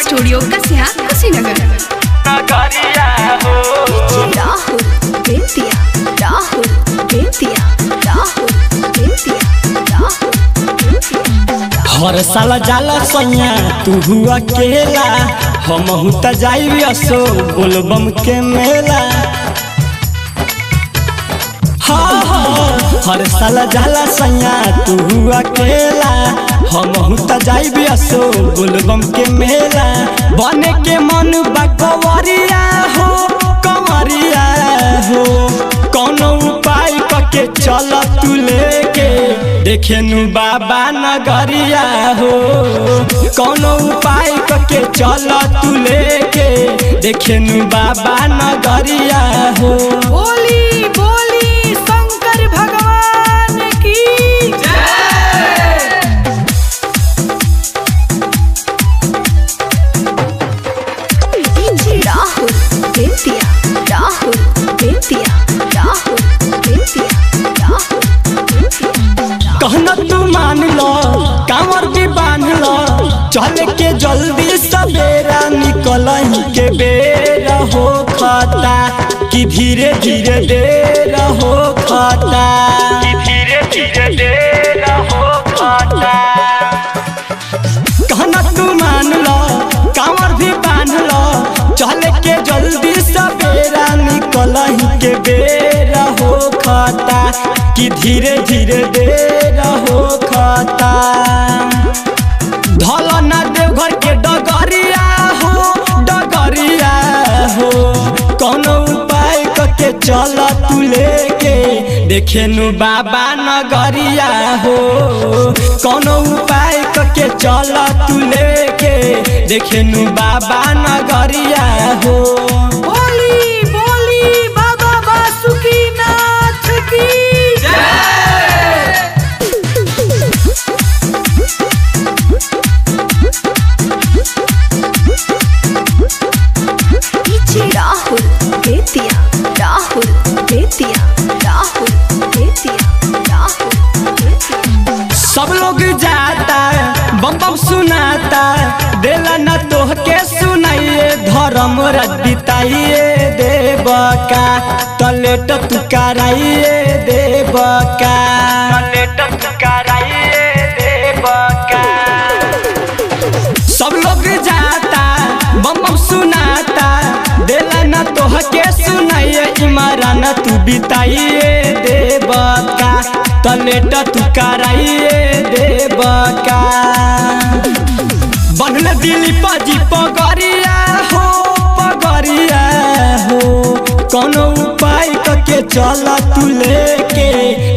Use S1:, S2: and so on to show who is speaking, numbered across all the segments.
S1: Studio Kasia Kushinagar. Rahul Bettiah, Rahul Bettiah, Rahul Bettiah, Rahul Bettiah.
S2: हर साल जाला सैया तू अकेला, हम त जाई असो बोलबम के मेला। हर साल जाला सैया तू अकेला, हम त जाई असो बोलबम के मेला। बने के मन बा कंवरिया हो, कंवरिया हो, कौनो उपाय करके चल तू लेके देखे नु बाबा नगरिया हो। कौनो उपाय करके चल तू लेके देखे नु बाबा नगरिया हो।
S3: बोली बोली शंकर भगवान की
S1: राहुल बेतिया, राहुल बेतिया, राहुल बेतिया, राहुल बेतिया।
S2: कहना तू मान लो, कांवर भी बांध लो, चल के जल्दी सवेरा निकल के बेरा हो खाता कि धीरे धीरे देर हो खाता, कि धीरे धीरे देर हो खाता। कहना तू मान लो, कांवर भी बांध लो, चल के जल्दी सवेरा निकल के बेरा हो खाता कि धीरे धीरे देर हो खाता। धल ना देवघर के डगरिया हो, डगरिया हो, कौनो उपाय करके चल तू लेके देखे नु बाबा नगरिया हो। कौनो उपाय करके चल तू लेके देखे नु बाबा नगरिया हो।
S3: बोली बोली बाबा बासुकीनाथ की
S1: राहुल बेतिया, राहुल बेतिया, राहुल बेतिया, राहुल बेतिया।
S2: सब लोग जाता बम बम सुनाता, देला न तोह के सुनाइए धर्म रबिताइए देवका तलेट तू कराइए देवका, तलेट तू कराइए देवका। सब लोग जाता बम बम सुनाता, देला न तोह के सुनाइए इमरान तू बिताइए देवका तलेट तू कराइए देवका। बनल दिली पाजी पगरिया हो, पगरिया हो, कौनो उपाय करके चल तू लेके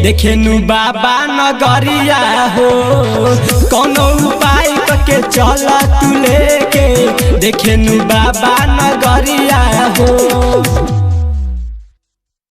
S2: देखे नु बाबा नगरिया हो। कौनो उपाय करके चल तू लेके देखे नु बाबा नगरिया हो।